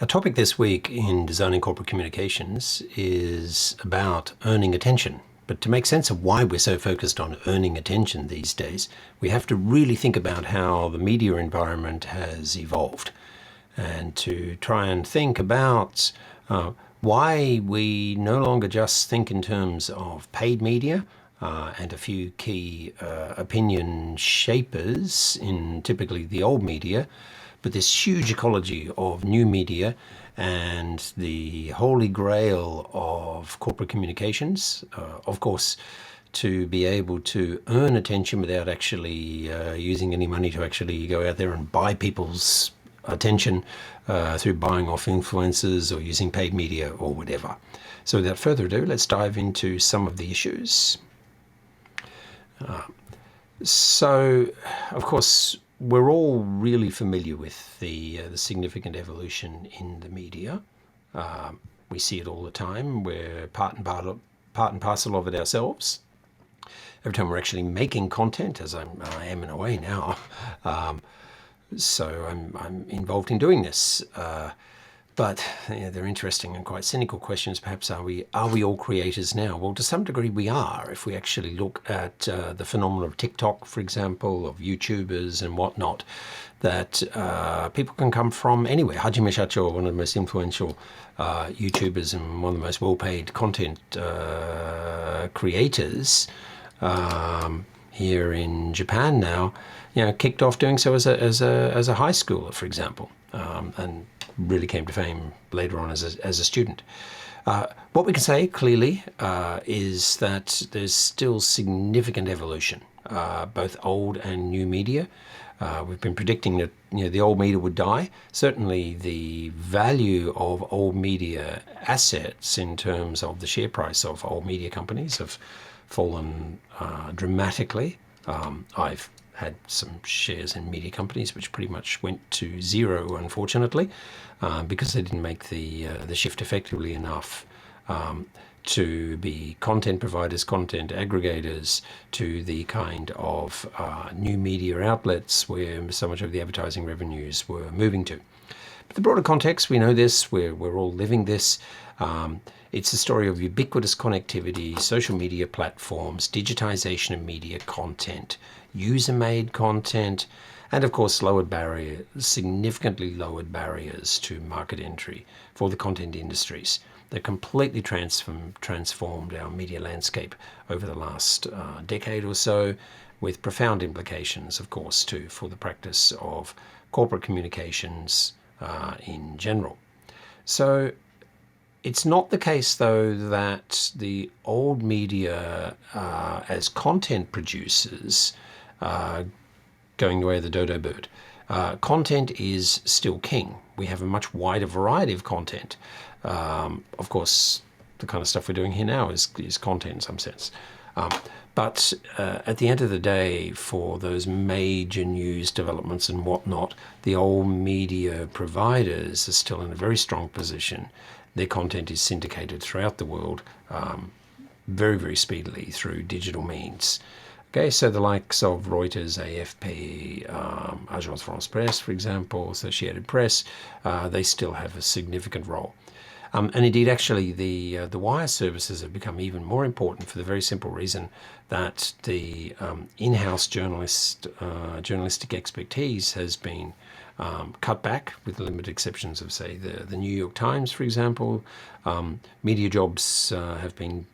Our topic this week in Designing Corporate Communications is about earning attention. But to make sense of why we're so focused on earning attention these days, we have to really think about how the media environment has evolved and to try and think about why we no longer just think in terms of paid media and a few key opinion shapers in typically the old media, but this huge ecology of new media and the holy grail of corporate communications, of course, to be able to earn attention without actually using any money to actually go out there and buy people's attention through buying off influencers or using paid media or whatever. So without further ado, let's dive into some of the issues. So, of course, we're all really familiar with the significant evolution in the media. We see it all the time. We're part and parcel of it ourselves. Every time we're actually making content, as I am in a way now, so I'm involved in doing this. But they're interesting and quite cynical questions. Perhaps are we all creators now? Well, to some degree we are. If we actually look at the phenomenon of TikTok, for example, of YouTubers and whatnot, that people can come from anywhere. Hajime Shacho, one of the most influential YouTubers and one of the most well-paid content creators here in Japan now, kicked off doing so as a high schooler, for example, and really came to fame later on as a student. What we can say clearly is that there's still significant evolution, both old and new media. We've been predicting that the old media would die. Certainly the value of old media assets in terms of the share price of old media companies have fallen dramatically. I've had some shares in media companies which pretty much went to zero, unfortunately, because they didn't make the shift effectively enough to be content providers, content aggregators to the kind of new media outlets where so much of the advertising revenues were moving to. But the broader context, we know this, we're all living this. It's a story of ubiquitous connectivity, social media platforms, digitization of media content, user-made content, and of course significantly lowered barriers to market entry for the content industries. They completely transformed our media landscape over the last decade or so, with profound implications, of course, too, for the practice of corporate communications in general. So it's not the case, though, that the old media as content producers are going the way of the dodo bird. Content is still king. We have a much wider variety of content. Of course, the kind of stuff we're doing here now is content in some sense. But at the end of the day, for those major news developments and whatnot, the old media providers are still in a very strong position. Their content is syndicated throughout the world very, very speedily through digital means. Okay, so the likes of Reuters, AFP, Agence France-Presse, for example, Associated Press, they still have a significant role. And indeed, actually, the wire services have become even more important for the very simple reason that the in-house journalistic expertise has been cut back, with the limited exceptions of, say, the New York Times, for example. Media jobs have been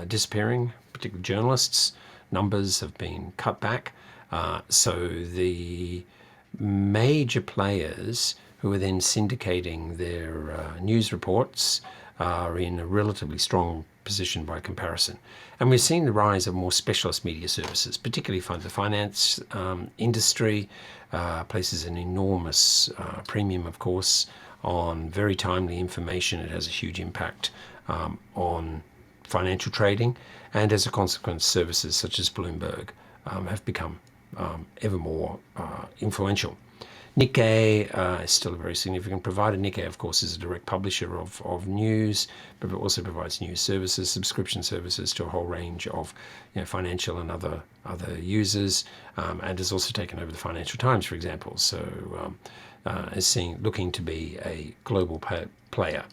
disappearing, particularly journalists. Numbers have been cut back. So the major players who are then syndicating their news reports are in a relatively strong position by comparison. And we've seen the rise of more specialist media services, particularly the finance industry places an enormous premium, of course, on very timely information. It has a huge impact on financial trading, and as a consequence, services such as Bloomberg have become ever more influential. Nikkei is still a very significant provider. Nikkei, of course, is a direct publisher of news, but it also provides news services, subscription services to a whole range of financial and other users, and has also taken over the Financial Times, for example. So looking to be a global player.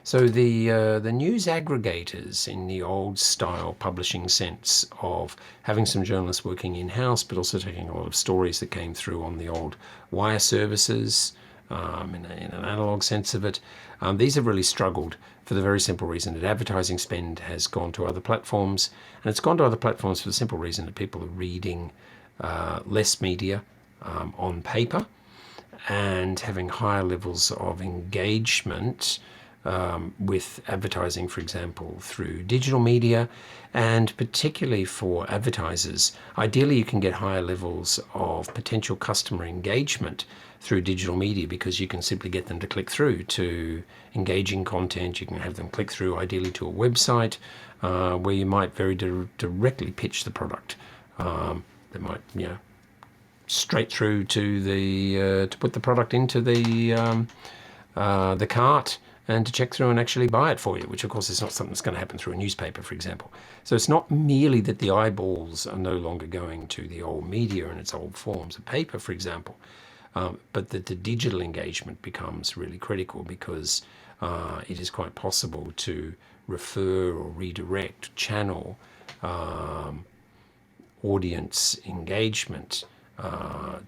So the news aggregators, in the old style publishing sense of having some journalists working in-house, but also taking a lot of stories that came through on the old wire services, in an analog sense of it, these have really struggled for the very simple reason that advertising spend has gone to other platforms. And it's gone to other platforms for the simple reason that people are reading less media on paper and having higher levels of engagement with advertising, for example, through digital media. And particularly for advertisers, ideally you can get higher levels of potential customer engagement through digital media because you can simply get them to click through to engaging content. You can have them click through ideally to a website where you might very directly pitch the product. They might, straight through to the to put the product into the cart and to check through and actually buy it for you, which of course is not something that's going to happen through a newspaper, for example. So it's not merely that the eyeballs are no longer going to the old media and its old forms of paper, for example, but that the digital engagement becomes really critical because it is quite possible to refer or redirect, channel audience engagement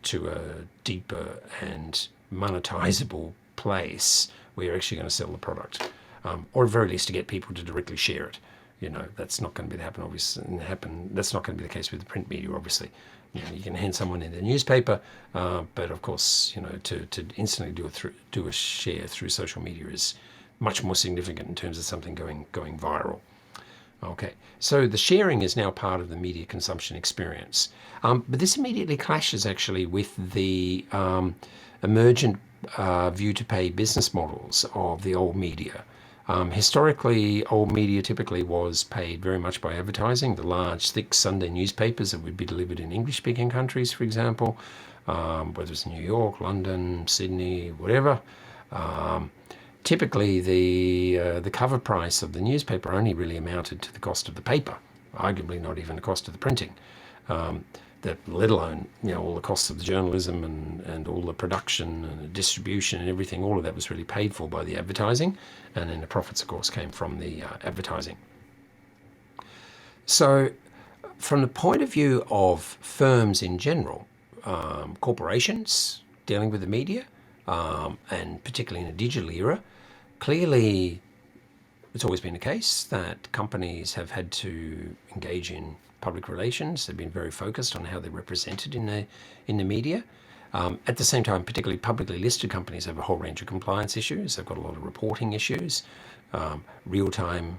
to a deeper and monetizable place where you're actually going to sell the product, or at very least to get people to directly share it. That's not going to be That's not going to be the case with the print media, obviously. You can hand someone in the newspaper, but of course, to instantly do a share through social media is much more significant in terms of something going viral. Okay, so the sharing is now part of the media consumption experience. But this immediately clashes actually with the emergent view to pay business models of the old media. Historically, old media typically was paid very much by advertising. The large, thick Sunday newspapers that would be delivered in English-speaking countries, for example, whether it's New York, London, Sydney, whatever. Typically, the cover price of the newspaper only really amounted to the cost of the paper, arguably not even the cost of the printing. Let alone all the costs of the journalism and all the production and the distribution and everything. All of that was really paid for by the advertising, and then the profits, of course, came from the advertising. So, from the point of view of firms in general, corporations dealing with the media, and particularly in a digital era, clearly it's always been the case that companies have had to engage in public relations. They've been very focused on how they're represented in the media. At the same time, particularly publicly listed companies have a whole range of compliance issues. They've got a lot of reporting issues, real-time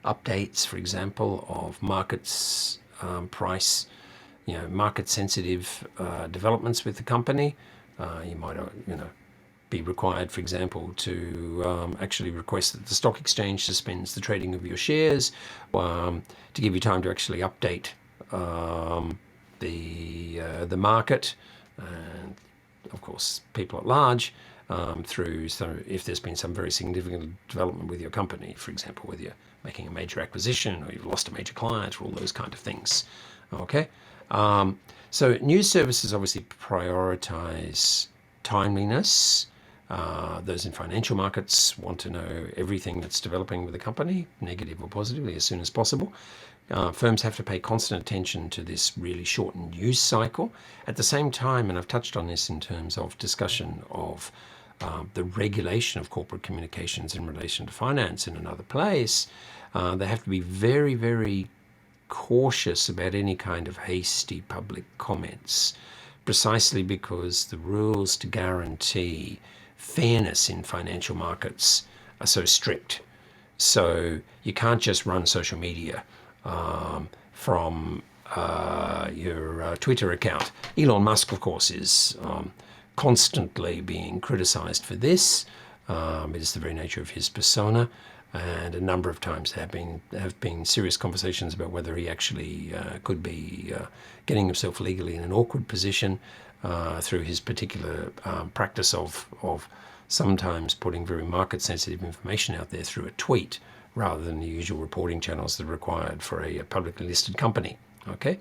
updates, for example, of markets, price, market-sensitive developments with the company. You might, be required, for example, to actually request that the stock exchange suspends the trading of your shares, to give you time to actually update the market, and of course people at large through. So if there's been some very significant development with your company, for example, whether you're making a major acquisition or you've lost a major client, or all those kind of things. Okay, so news services obviously prioritize timeliness. Those in financial markets want to know everything that's developing with the company, negative or positively, as soon as possible. Firms have to pay constant attention to this really shortened news cycle. At the same time, and I've touched on this in terms of discussion of the regulation of corporate communications in relation to finance in another place, they have to be very, very cautious about any kind of hasty public comments, precisely because the rules to guarantee fairness in financial markets are so strict. So you can't just run social media from your Twitter account. Elon Musk, of course, is constantly being criticized for this. It is the very nature of his persona, and a number of times there have been serious conversations about whether he actually could be getting himself legally in an awkward position through his particular practice of sometimes putting very market-sensitive information out there through a tweet, rather than the usual reporting channels that are required for a publicly listed company. Okay.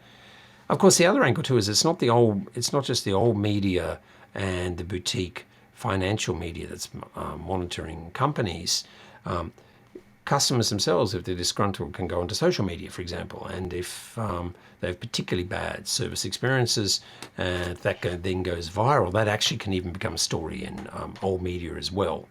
Of course, the other angle too is it's not just the old media and the boutique financial media that's monitoring companies, customers themselves, if they're disgruntled, can go onto social media, for example, and if they have particularly bad service experiences, that then goes viral, that actually can even become a story in old media as well.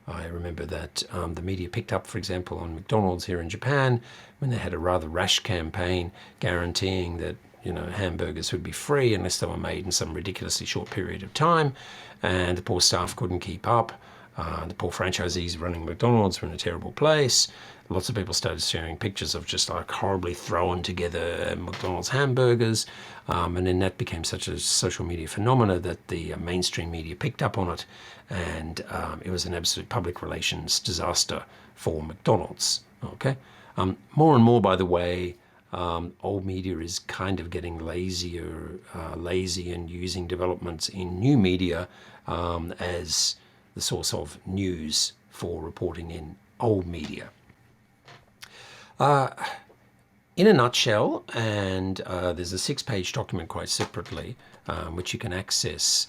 I remember that the media picked up, for example, on McDonald's here in Japan when they had a rather rash campaign guaranteeing that hamburgers would be free unless they were made in some ridiculously short period of time, and the poor staff couldn't keep up. The poor franchisees running McDonald's were in a terrible place. Lots of people started sharing pictures of just like horribly thrown together McDonald's hamburgers, and then that became such a social media phenomena that the mainstream media picked up on it, and it was an absolute public relations disaster for McDonald's. Okay, more and more, by the way, old media is kind of getting lazy and using developments in new media as the source of news for reporting in old media. In a nutshell, and there's a 6-page document quite separately, which you can access,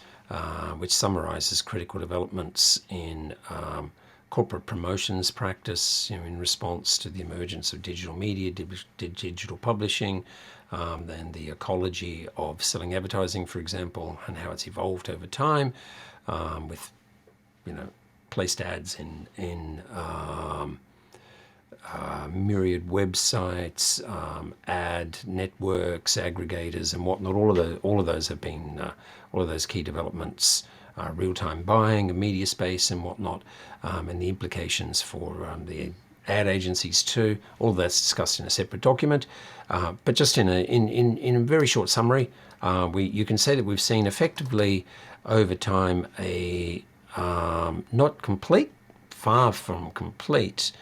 which summarizes critical developments in corporate promotions practice in response to the emergence of digital media, digital publishing, and the ecology of selling advertising, for example, and how it's evolved over time, with placed ads in myriad websites, ad networks, aggregators, and whatnot. All of those have been all of those key developments, real-time buying of media space and whatnot, and the implications for the ad agencies too. All of that's discussed in a separate document. But just in a very short summary, you can say that we've seen effectively over time a not complete, far from complete,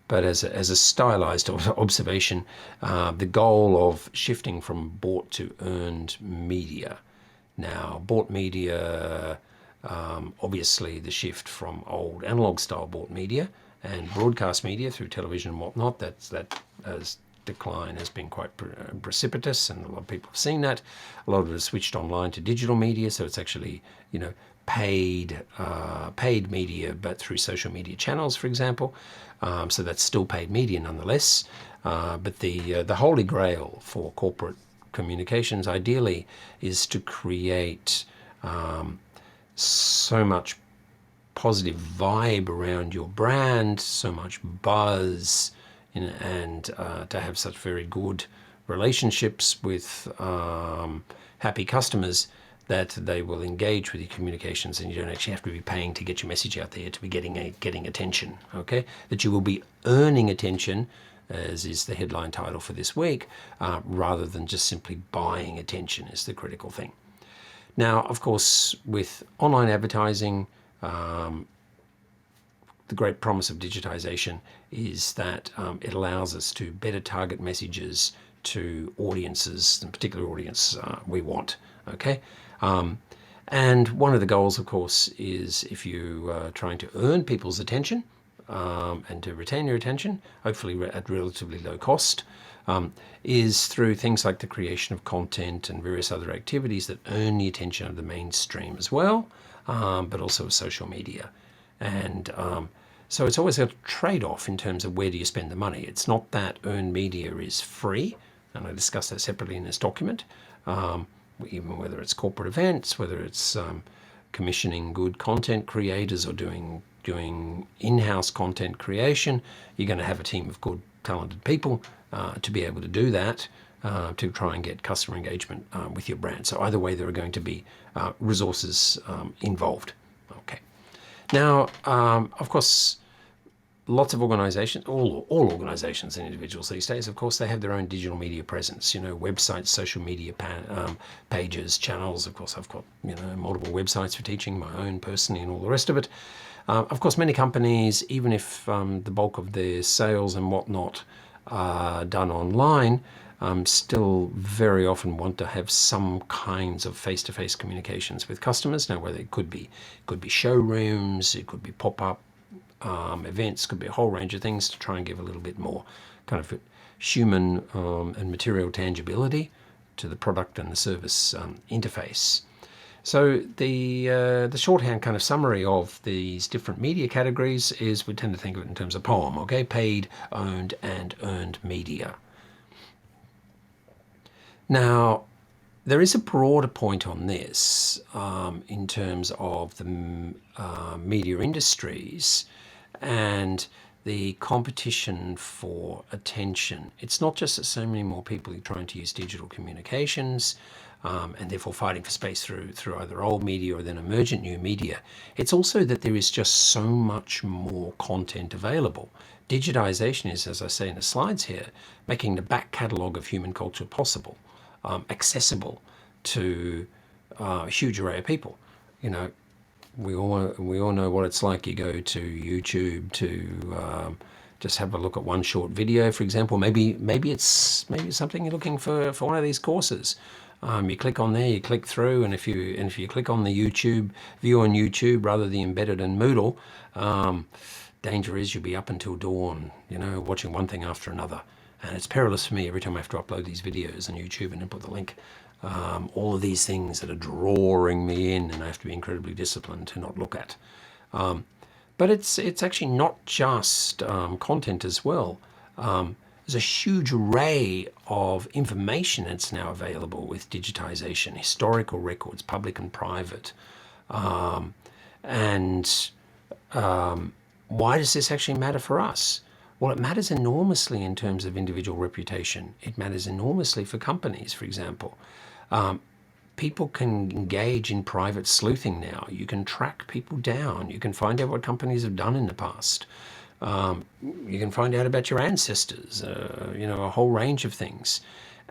but as a stylized observation, the goal of shifting from bought to earned media. Now, bought media, obviously the shift from old analog style bought media and broadcast media through television and whatnot, that decline has been quite precipitous, and a lot of people have seen that. A lot of it has switched online to digital media, so it's actually paid media, but through social media channels, for example. So that's still paid media nonetheless. But the holy grail for corporate communications, ideally, is to create so much positive vibe around your brand, so much buzz, and to have such very good relationships with happy customers that they will engage with your communications, and you don't actually have to be paying to get your message out there to be getting attention. Okay, that you will be earning attention, as is the headline title for this week, rather than just simply buying attention is the critical thing. Now, of course, with online advertising, the great promise of digitization is that it allows us to better target messages to audiences, the particular audience we want. Okay, and one of the goals, of course, is if you are trying to earn people's attention and to retain your attention, hopefully at relatively low cost, is through things like the creation of content and various other activities that earn the attention of the mainstream as well, but also of social media. And so it's always a trade-off in terms of where do you spend the money. It's not that earned media is free, and I discuss that separately in this document, even whether it's corporate events, whether it's commissioning good content creators or doing in-house content creation. You're going to have a team of good, talented people to be able to do that, to try and get customer engagement with your brand. So either way, there are going to be resources involved. Okay. Now, of course, lots of organizations, all organizations and individuals these days, of course, they have their own digital media presence, websites, social media pages, channels. Of course, I've got, multiple websites for teaching, my own personally and all the rest of it. Of course, many companies, even if the bulk of their sales and whatnot are done online, still very often want to have some kinds of face-to-face communications with customers. Now, whether it could be showrooms, it could be pop-up events, could be a whole range of things to try and give a little bit more kind of human and material tangibility to the product and the service interface. So the shorthand kind of summary of these different media categories is we tend to think of it in terms of POEM, okay? Paid, owned, and earned media. Now, there is a broader point on this in terms of the media industries and the competition for attention. It's not just that so many more people are trying to use digital communications and therefore fighting for space through either old media or then emergent new media. It's also that there is just so much more content available. Digitization is, as I say in the slides here, making the back catalogue of human culture possible, accessible to a huge array of people. You know, we all know what it's like. You go to YouTube to just have a look at one short video, for example. Maybe it's something you're looking for one of these courses. You click on there, you click through, and if you click on the YouTube view on YouTube rather than embedded in Moodle, danger is you'll be up until dawn, you know, watching one thing after another. And it's perilous for me every time I have to upload these videos on YouTube and input the link. All of these things that are drawing me in, and I have to be incredibly disciplined to not look at. But it's actually not just content as well. There's a huge array of information that's now available with digitization, historical records, public and private. And why does this actually matter for us? Well, it matters enormously in terms of individual reputation. It matters enormously for companies, for example. People can engage in private sleuthing now. You can track people down. You can find out what companies have done in the past. You can find out about your ancestors, you know, a whole range of things.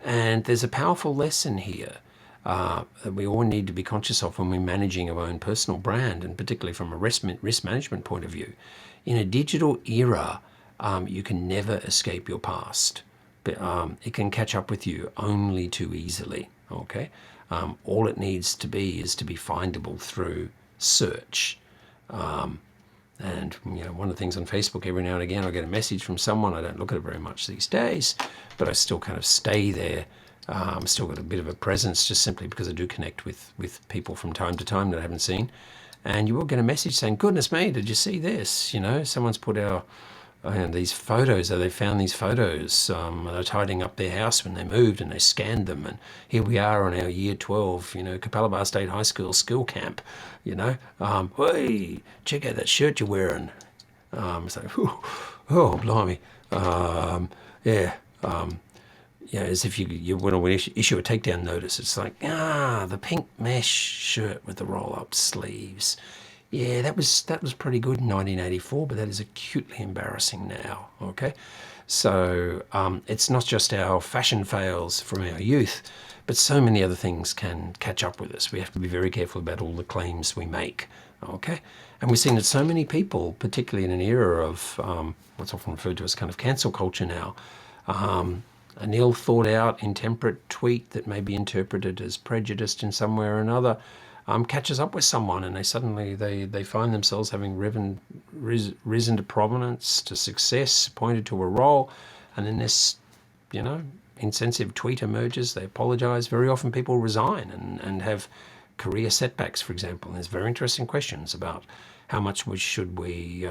And there's a powerful lesson here that we all need to be conscious of when we're managing our own personal brand, and particularly from a risk management point of view. In a digital era, you can never escape your past. But, it can catch up with you only too easily, okay? All it needs to be is to be findable through search. And you know, one of the things on Facebook, every now and again I get a message from someone. I don't look at it very much these days, but I still kind of stay there. Still got a bit of a presence just simply because I do connect with people from time to time that I haven't seen. And you will get a message saying, goodness me, did you see this? You know, someone's put these photos, they found these photos. They're tidying up their house when they moved and they scanned them. And here we are on our year 12, you know, Capalaba State High School skill camp, you know. Hey, check out that shirt you're wearing. It's like, oh, blimey. Yeah, as if you want to issue a takedown notice. It's like, the pink mesh shirt with the roll-up sleeves. Yeah, that was pretty good in 1984, but that is acutely embarrassing now, okay? So it's not just our fashion fails from our youth, but so many other things can catch up with us. We have to be very careful about all the claims we make, okay? And we've seen that so many people, particularly in an era of what's often referred to as kind of cancel culture now, an ill thought out, intemperate tweet that may be interpreted as prejudiced in some way or another catches up with someone, and they find themselves having risen to prominence, to success, pointed to a role, and then this, you know, insensitive tweet emerges. They apologize. Very often people resign and have career setbacks, for example. And there's very interesting questions about how much should we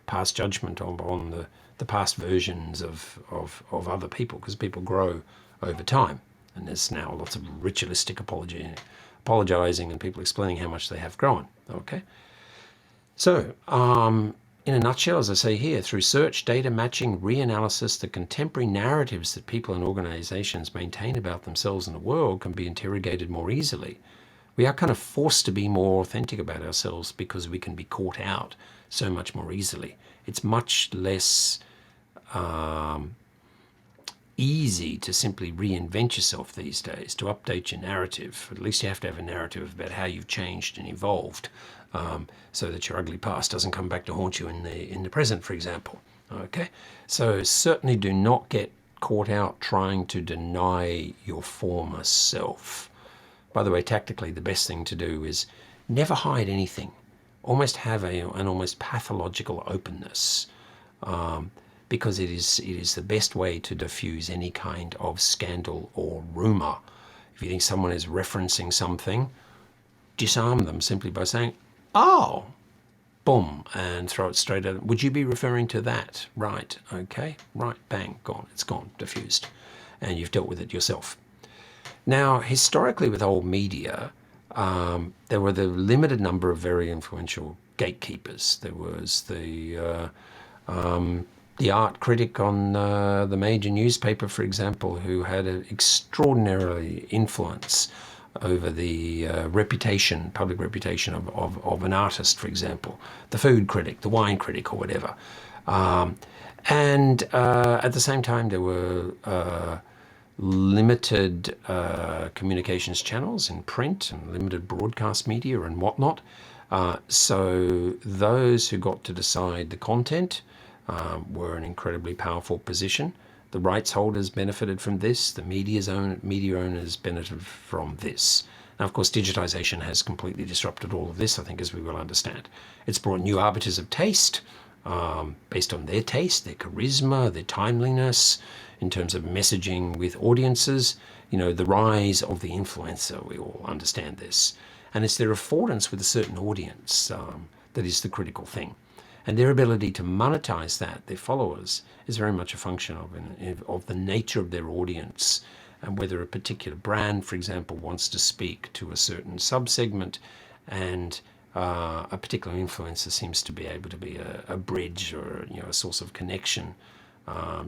pass judgment on the past versions of other people, because people grow over time. And there's now lots of ritualistic apologizing and people explaining how much they have grown, okay? So, in a nutshell, as I say here, through search, data matching, reanalysis, the contemporary narratives that people and organizations maintain about themselves and the world can be interrogated more easily. We are kind of forced to be more authentic about ourselves because we can be caught out so much more easily. It's much less easy to simply reinvent yourself these days, to update your narrative. At least you have to have a narrative about how you've changed and evolved, so that your ugly past doesn't come back to haunt you in the present, for example. Okay, so certainly do not get caught out trying to deny your former self. By the way, tactically, the best thing to do is never hide anything. Almost have an almost pathological openness. Because it is the best way to diffuse any kind of scandal or rumor. If you think someone is referencing something, disarm them simply by saying, oh, boom, and throw it straight at them. Would you be referring to that? Right, okay, right, bang, gone, it's gone, diffused, and you've dealt with it yourself. Now, historically with old media, there were the limited number of very influential gatekeepers. There was the art critic on the major newspaper, for example, who had an extraordinarily influence over the reputation, public reputation of an artist, for example, the food critic, the wine critic, or whatever. And at the same time, there were limited communications channels in print and limited broadcast media and whatnot. So those who got to decide the content were an incredibly powerful position. The rights holders benefited from this. The media owners benefited from this. Now, of course, digitisation has completely disrupted all of this, I think, as we will understand. It's brought new arbiters of taste based on their taste, their charisma, their timeliness, in terms of messaging with audiences. You know, the rise of the influencer, we all understand this. And it's their affordance with a certain audience that is the critical thing. And their ability to monetize that, their followers, is very much a function of the nature of their audience and whether a particular brand, for example, wants to speak to a certain subsegment, and a particular influencer seems to be able to be a bridge or a source of connection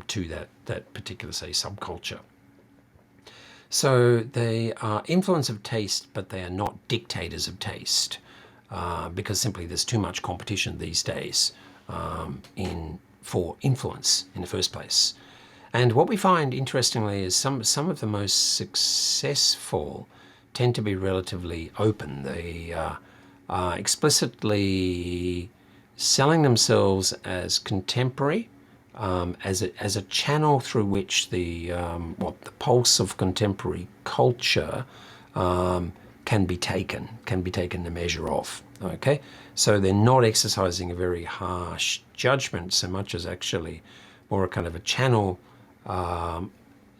to that particular, say, subculture. So they are influence of taste, but they are not dictators of taste. Because simply there's too much competition these days for influence in the first place. And what we find, interestingly, is some of the most successful tend to be relatively open. They are explicitly selling themselves as contemporary, as a channel through which the pulse of contemporary culture can be taken the measure of. Okay, so they're not exercising a very harsh judgment so much as actually more a kind of a channel.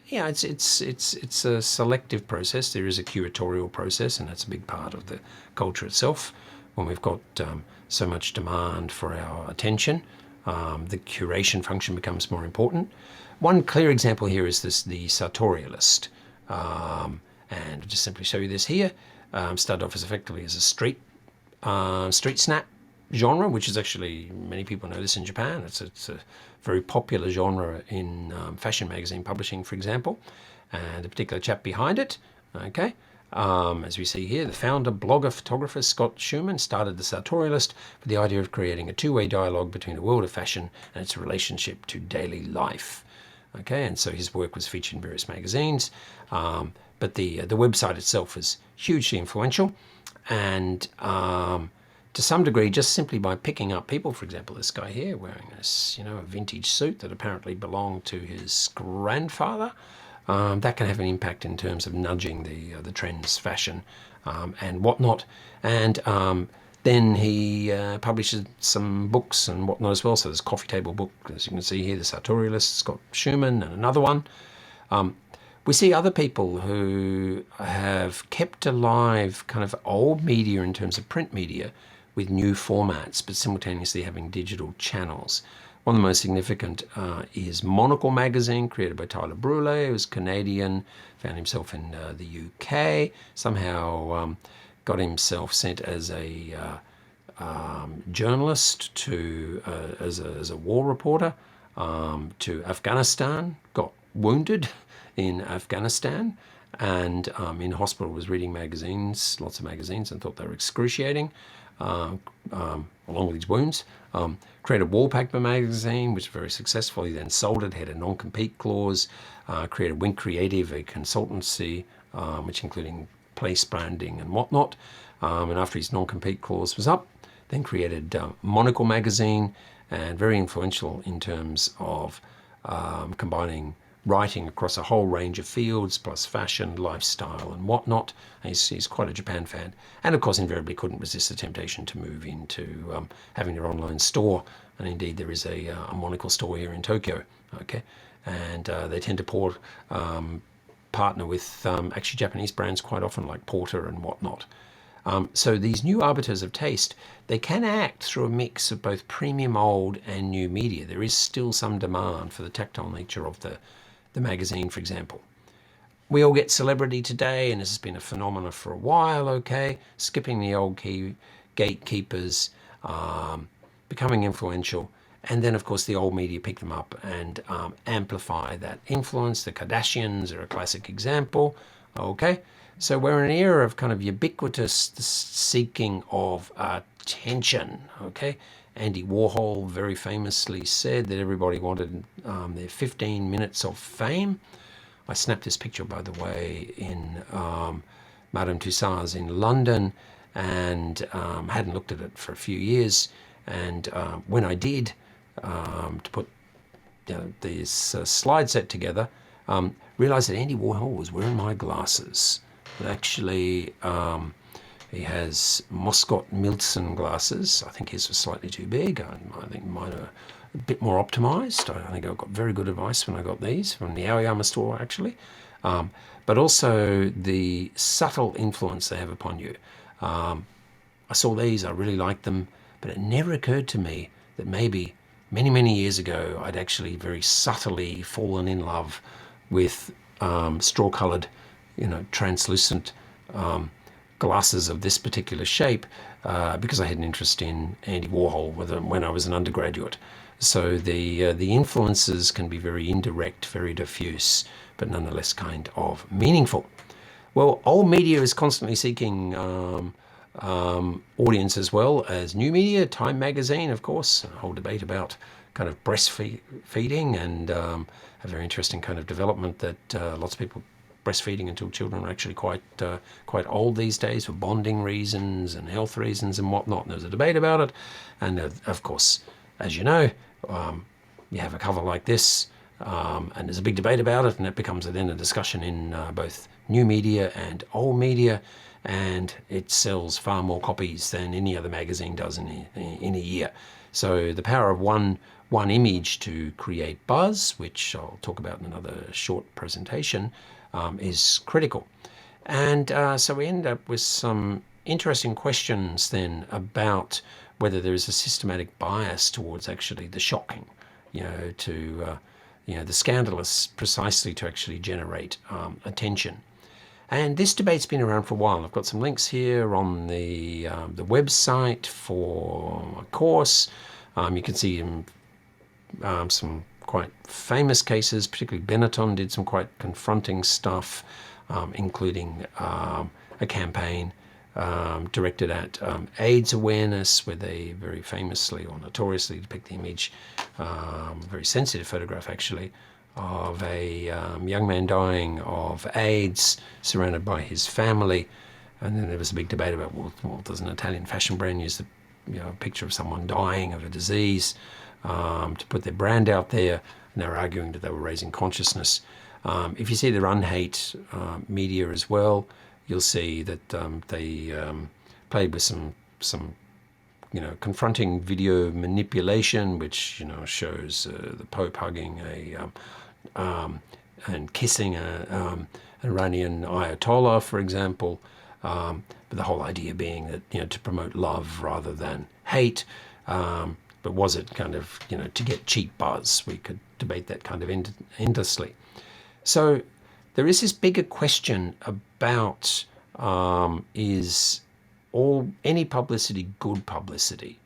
It's a selective process. There is a curatorial process, and that's a big part of the culture itself. When we've got so much demand for our attention, the curation function becomes more important. One clear example here is the sartorialist, and I'll just simply show you this here. Started off as effectively as a street snap genre, which is actually, many people know this in Japan. It's a very popular genre in fashion magazine publishing, for example, and a particular chap behind it. Okay, as we see here, the founder, blogger, photographer Scott Schumann started the Sartorialist with the idea of creating a two-way dialogue between the world of fashion and its relationship to daily life. Okay, and so his work was featured in various magazines, but the website itself is hugely influential, and to some degree, just simply by picking up people, for example, this guy here wearing this, a vintage suit that apparently belonged to his grandfather, that can have an impact in terms of nudging the trends, fashion, and whatnot. And then he publishes some books and whatnot as well. So there's a coffee table book, as you can see here, the Sartorialist, Scott Schumann, and another one. We see other people who have kept alive kind of old media in terms of print media with new formats, but simultaneously having digital channels. One of the most significant is Monocle magazine, created by Tyler Brûlé, who's Canadian, found himself in the UK, somehow got himself sent as a journalist to as a war reporter to Afghanistan, got wounded in Afghanistan, and in hospital was reading magazines, lots of magazines, and thought they were excruciating, along with his wounds. Created Wallpaper magazine, which was very successful. He then sold it, had a non-compete clause, created Wink Creative, a consultancy, which including place branding and whatnot. And after his non-compete clause was up, then created Monocle magazine, and very influential in terms of combining writing across a whole range of fields, plus fashion, lifestyle, and whatnot. He's quite a Japan fan. And of course, invariably couldn't resist the temptation to move into having their online store. And indeed, there is a Monocle store here in Tokyo. Okay, and they tend to partner with actually Japanese brands quite often, like Porter and whatnot. So these new arbiters of taste, they can act through a mix of both premium old and new media. There is still some demand for the tactile nature of the magazine, for example. We all get celebrity today, and this has been a phenomenon for a while, okay? Skipping the old gatekeepers, becoming influential, and then, of course, the old media pick them up and amplify that influence. The Kardashians are a classic example, okay? So we're in an era of kind of ubiquitous seeking of attention, okay? Andy Warhol very famously said that everybody wanted their 15 minutes of fame. I snapped this picture, by the way, in Madame Tussauds in London, and hadn't looked at it for a few years. And when I did, to put this slide set together, realized that Andy Warhol was wearing my glasses. Actually, he has Moscott Milton glasses. I think his was slightly too big. I think mine are a bit more optimized. I think I got very good advice when I got these from the Aoyama store, actually. But also the subtle influence they have upon you. I saw these, I really liked them, but it never occurred to me that maybe many, many years ago, I'd actually very subtly fallen in love with straw-colored, translucent glasses of this particular shape because I had an interest in Andy Warhol when I was an undergraduate. So the influences can be very indirect, very diffuse, but nonetheless kind of meaningful. Well, old media is constantly seeking audience as well as new media. Time magazine, of course, a whole debate about kind of breastfeeding and a very interesting kind of development that lots of people breastfeeding until children are actually quite old these days for bonding reasons and health reasons and whatnot. And there's a debate about it. And of course, as you know, you have a cover like this and there's a big debate about it, and it becomes then a discussion in both new media and old media, and it sells far more copies than any other magazine does in a year. So the power of one image to create buzz, which I'll talk about in another short presentation, is critical. And so we end up with some interesting questions then about whether there is a systematic bias towards actually the shocking, to the scandalous, precisely to actually generate attention. And this debate's been around for a while. I've got some links here on the website for my course. You can see some quite famous cases, particularly Benetton did some quite confronting stuff, including a campaign directed at AIDS awareness, where they very famously or notoriously depict the image, very sensitive photograph actually, of a young man dying of AIDS, surrounded by his family. And then there was a big debate about, well does an Italian fashion brand use a picture of someone dying of a disease to put their brand out there? And they were arguing that they were raising consciousness. If you see the Unhate media as well, you'll see that they played with some confronting video manipulation, which shows the Pope hugging and kissing an Iranian Ayatollah, for example. But the whole idea being that to promote love rather than hate. But was it kind of to get cheap buzz? We could debate that kind of endlessly. So there is this bigger question about is any publicity good publicity?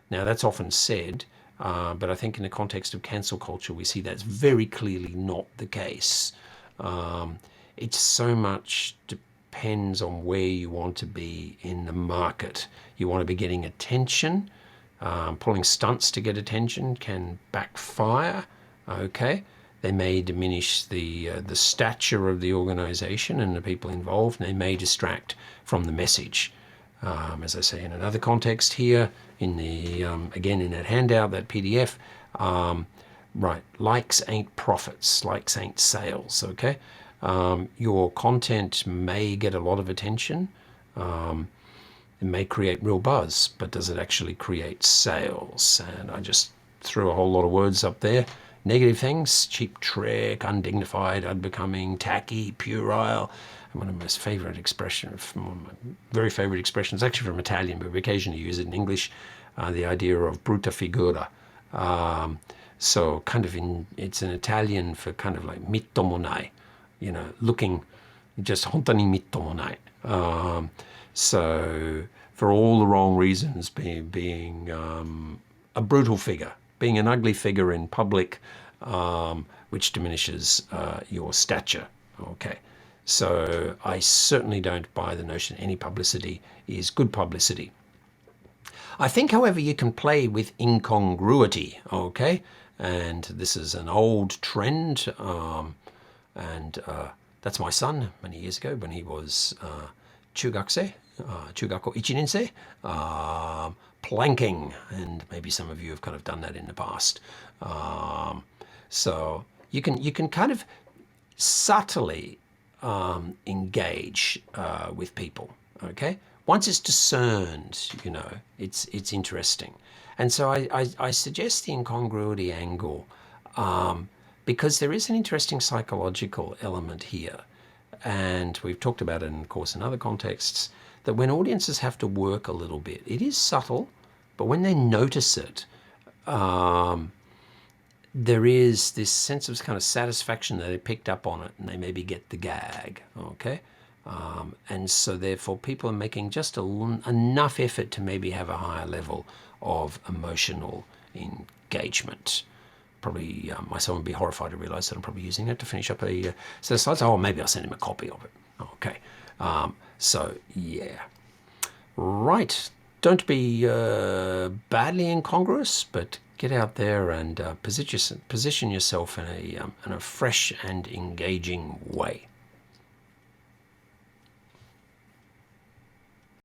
Now that's often said, but I think in the context of cancel culture, we see that's very clearly not the case. It so much depends on where you want to be in the market. You want to be getting attention. Pulling stunts to get attention can backfire. Okay, they may diminish the stature of the organization and the people involved, and they may distract from the message. As I say in another context here, in the again in that handout, that PDF, right? Likes ain't profits. Likes ain't sales. Okay, your content may get a lot of attention. It may create real buzz, but does it actually create sales? And I just threw a whole lot of words up there. negative things: cheap trick, undignified, unbecoming, tacky, puerile. And one of my most favourite expressions, one of my very favourite expressions, actually from Italian, but we occasionally use it in English, the idea of brutta figura. So kind of it's an Italian for kind of like mittomonai, looking just hontani mittomonai. So for all the wrong reasons, being a brutal figure, being an ugly figure in public, which diminishes your stature. Okay. So I certainly don't buy the notion any publicity is good publicity. I think, however, you can play with incongruity, okay? And this is an old trend, and that's my son many years ago when he was chugakse, chugako ichinensei, planking, and maybe some of you have kind of done that in the past. So you can kind of subtly engage with people, okay? Once it's discerned, it's interesting. And so I suggest the incongruity angle because there is an interesting psychological element here. And we've talked about it, of course, in other contexts, that when audiences have to work a little bit, it is subtle, but when they notice it, there is this sense of kind of satisfaction that they picked up on it and they maybe get the gag, okay? And so therefore people are making just enough effort to maybe have a higher level of emotional engagement. Probably my son would be horrified to realize that I'm probably using it to finish up a set of slides. Oh, maybe I'll send him a copy of it. Okay. So yeah. Right. Don't be badly incongruous, but get out there and position yourself in a fresh and engaging way.